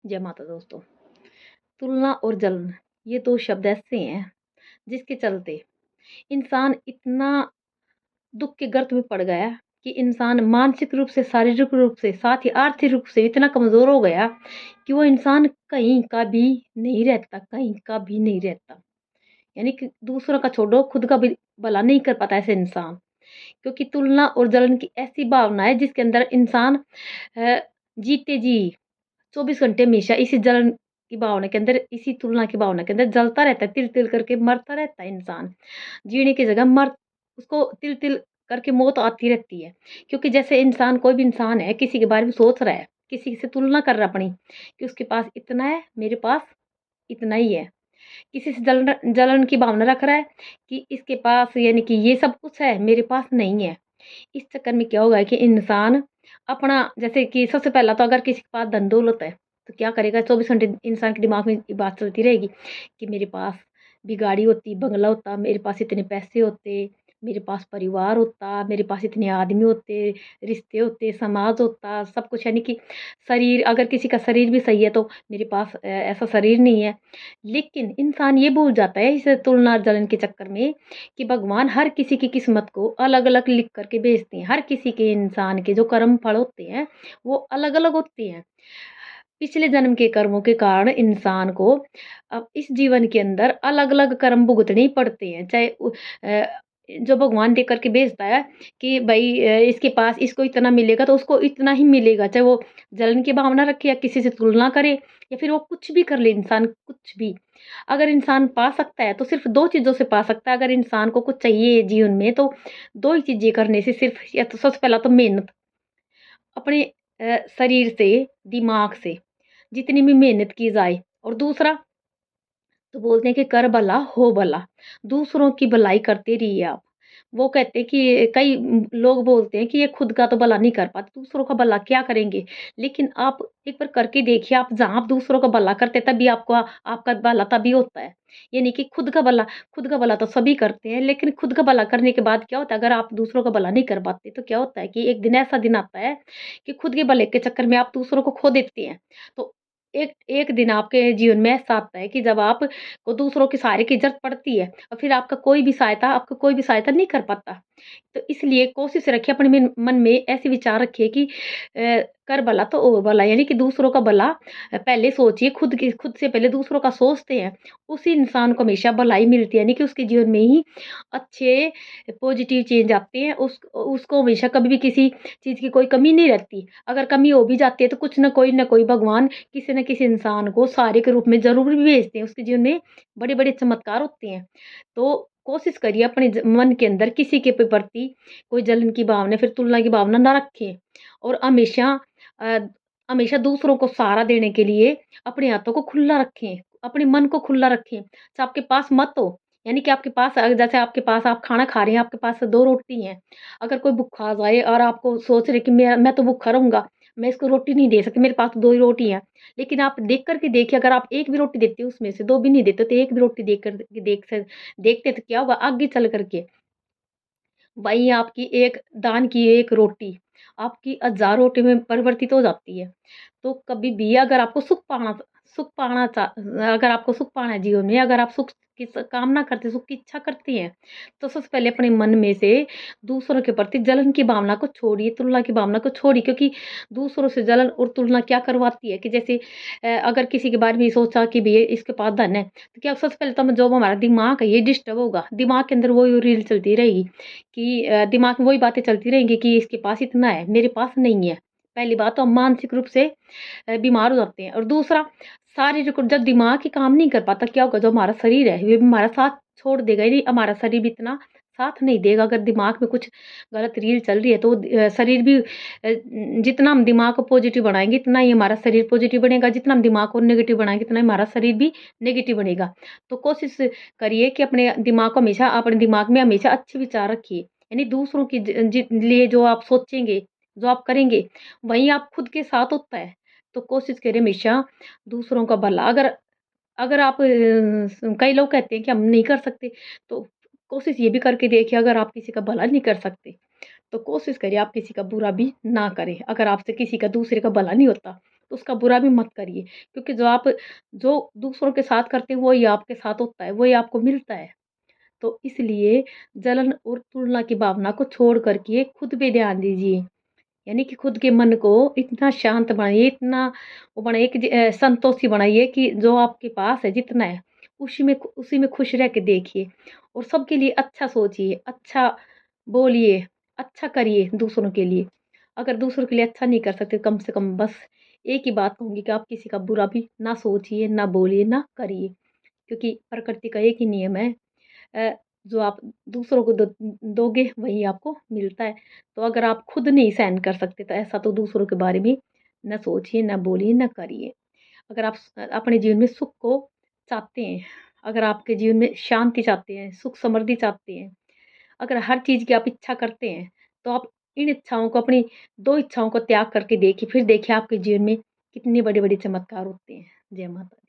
जय माता दोस्तों। तुलना और जलन ये 2 शब्द ऐसे हैं जिसके चलते इंसान इतना दुःख के गर्त में पड़ गया कि इंसान मानसिक रूप से, शारीरिक रूप से, साथ ही आर्थिक रूप से इतना कमज़ोर हो गया कि वो इंसान कहीं का भी नहीं रहता, कहीं का भी नहीं रहता। यानी कि दूसरों का छोड़ो, खुद का भी भला नहीं कर पाता ऐसे इंसान। क्योंकि तुलना और जलन की ऐसी भावना है जिसके अंदर इंसान जीते जी 24 घंटे हमेशा इसी जलन की भावना के अंदर, इसी तुलना की भावना के अंदर जलता रहता है, तिल-तिल करके मरता रहता है इंसान। जीने की जगह उसको तिल-तिल करके मौत आती रहती है। क्योंकि जैसे इंसान, कोई भी इंसान है, किसी के बारे में सोच रहा है, किसी से तुलना कर रहा है अपनी, कि उसके पास इतना है, मेरे पास इतना ही है। किसी से जलन जलन की भावना रख रहा है कि इसके पास यानी कि ये सब कुछ है, मेरे पास नहीं है। इस चक्कर में क्या होगा कि इंसान अपना, जैसे कि सबसे पहला तो अगर किसी के पास धन दौलत है तो क्या करेगा, 24 घंटे इंसान के दिमाग में ये बात चलती रहेगी कि मेरे पास भी गाड़ी होती, बंगला होता, मेरे पास इतने पैसे होते, मेरे पास परिवार होता, मेरे पास इतने आदमी होते, रिश्ते होते, समाज होता, सब कुछ। यानी कि शरीर, अगर किसी का शरीर भी सही है तो मेरे पास ऐसा शरीर नहीं है। लेकिन इंसान ये भूल जाता है इस तुलना जलन के चक्कर में कि भगवान हर किसी की किस्मत को अलग-अलग लिख कर के भेजते हैं। हर किसी के, इंसान के जो कर्म फल होते हैं, वो अलग-अलग होते हैं। पिछले जन्म के कर्मों के कारण इंसान को अब इस जीवन के अंदर अलग-अलग कर्म भुगतने ही पड़ते हैं। चाहे जो भगवान दे कर के भेजता है कि भई इसके पास इसको इतना मिलेगा तो उसको इतना ही मिलेगा। चाहे वो जलन की भावना रखे या किसी से तुलना करे या फिर वो कुछ भी कर ले इंसान, कुछ भी। अगर इंसान पा सकता है तो सिर्फ़ 2 चीज़ों से पा सकता है। अगर इंसान को कुछ चाहिए जीवन में तो 2 ही चीज़ें करने से, सिर्फ़ या तो सबसे पहला तो मेहनत, अपने शरीर से, दिमाग से जितनी भी मेहनत की जाए, और दूसरा तो बोलते हैं कि कर भला हो भला, दूसरों की भलाई करते रहिए आप। वो कहते हैं कि कई लोग बोलते हैं कि ये खुद का तो भला नहीं कर पाते, दूसरों का भला क्या करेंगे? लेकिन आप एक बार करके देखिए, आप जहाँ आप दूसरों का भला करते हैं तभी आपको आपका भला तभी होता है। ये नहीं कि खुद का भला तो सभी करते हैं, लेकिन खुद का भला करने के बाद क्या होता है, अगर आप दूसरों का भला नहीं कर पाते तो क्या होता है कि एक दिन ऐसा दिन आता है कि खुद के भले के चक्कर में आप दूसरों को खो देते हैं। तो एक एक दिन आपके जीवन में ऐसा आता है कि जब आप को दूसरों के सहारे की ज़रूरत पड़ती है और फिर आपका कोई भी सहायता नहीं कर पाता। तो इसलिए कोशिश रखिए, अपने मन में ऐसे विचार रखिए कि कर भला तो हो भला, यानी कि दूसरों का भला पहले सोचिए, खुद से पहले दूसरों का सोचते हैं, उसी इंसान को हमेशा भलाई मिलती है, यानी कि उसके जीवन में ही अच्छे पॉजिटिव चेंज आते हैं। उसको हमेशा कभी भी किसी चीज़ की कोई कमी नहीं रहती। अगर कमी हो भी जाती है तो कुछ न कोई भगवान किसी न किसी इंसान को सहारे के रूप में ज़रूर भी भेजते हैं। उसके जीवन में बड़े-बड़े चमत्कार होते हैं। तो कोशिश करिए अपने मन के अंदर किसी के प्रति कोई जलन की भावना, फिर तुलना की भावना ना रखें, और अ, हमेशा दूसरों को सहारा देने के लिए अपने हाथों को खुला रखें, अपने मन को खुला रखें। चाहे आपके पास मत हो, यानी कि आपके पास जैसे आपके पास आप खाना खा रहे हैं, आपके पास 2 रोटी हैं। अगर कोई भूखा आ जाए और आपको सोच रहे कि मैं तो भूखा रहूँगा, मैं इसको रोटी नहीं दे सकती, मेरे पास तो 2 ही रोटी हैं। लेकिन आप देख कर के देखिए, अगर आप 1 भी रोटी देते हो उसमें से, 2 भी नहीं देते तो 1 भी रोटी देख कर के देखते तो क्या होगा आगे चल कर के, वहीं आपकी एक दान की एक रोटी, आपकी हज़ार रोटी में परिवर्तित हो जाती है। तो कभी भी सुख पाना चा अगर आपको सुख पाना है जीवन में, अगर आप सुख की कामना करते, सुख की इच्छा करती हैं, तो सबसे पहले अपने मन में से दूसरों के प्रति जलन की भावना को छोड़िए, तुलना की भावना को छोड़िए। क्योंकि दूसरों से जलन और तुलना क्या करवाती है कि जैसे अगर किसी के बारे में सोचा कि भई इसके पास धन है, तो क्या सबसे पहले तो जो हमारा दिमाग है ये डिस्टर्ब होगा। दिमाग के अंदर वही रील चलती रहेगी कि दिमाग में वही बातें चलती रहेंगी कि इसके पास इतना है, मेरे पास नहीं है। पहली बात तो हम मानसिक रूप से बीमार हो जाते हैं, और दूसरा शारीरिक रूप, जब दिमाग ही काम नहीं कर पाता क्या होगा, जो हमारा शरीर है ये भी हमारा साथ छोड़ देगा ही नहीं, हमारा शरीर भी इतना साथ नहीं देगा। अगर दिमाग में कुछ गलत रील चल रही है तो शरीर भी जितना हम दिमाग को पॉजिटिव बनाएँगे इतना ही हमारा शरीर पॉजिटिव बनेगा, जितना हम दिमाग को नेगेटिव बनाएँगे इतना ही हमारा शरीर भी नेगेटिव बनेगा। तो कोशिश करिए कि अपने दिमाग में हमेशा अच्छे विचार रखिए। यानी दूसरों की लिए जो आप सोचेंगे, जो आप करेंगे, वही आप खुद के साथ होता है। तो कोशिश करें हमेशा दूसरों का भला। अगर अगर आप कई लोग कहते हैं कि हम नहीं कर सकते, तो कोशिश ये भी करके देखिए, अगर आप किसी का भला नहीं कर सकते, तो कोशिश करिए आप किसी का बुरा भी ना करें। अगर आपसे किसी का दूसरे का भला नहीं होता, तो उसका बुरा भी मत करिए, क्योंकि जो दूसरों के साथ करते हैं वही आपके साथ होता है, वही आपको मिलता है। तो इसलिए जलन और तुलना की भावना को छोड़ कर के खुद पे ध्यान दीजिए। यानी कि खुद के मन को इतना शांत बनाइए, इतना वो बनाइए कि संतोषी बनाइए कि जो आपके पास है, जितना है, उसी में खुश रह के देखिए और सबके लिए अच्छा सोचिए, अच्छा बोलिए, अच्छा करिए दूसरों के लिए। अगर दूसरों के लिए अच्छा नहीं कर सकते, कम से कम बस एक ही बात कहूँगी कि आप किसी का बुरा भी ना सोचिए, ना बोलिए, ना करिए, क्योंकि प्रकृति का एक ही नियम है, अ, जो आप दूसरों को दोगे वही आपको मिलता है। तो अगर आप खुद नहीं सहन कर सकते तो ऐसा तो दूसरों के बारे में ना सोचिए, ना बोलिए, ना करिए। अगर आप अपने जीवन में सुख को चाहते हैं, अगर आपके जीवन में शांति चाहते हैं, सुख समृद्धि चाहते हैं, अगर हर चीज़ की आप इच्छा करते हैं, तो आप इन इच्छाओं को, अपनी 2 इच्छाओं को त्याग करके देखिए, फिर देखिए आपके जीवन में कितने बड़े-बड़े चमत्कार होते हैं। जय माता दी।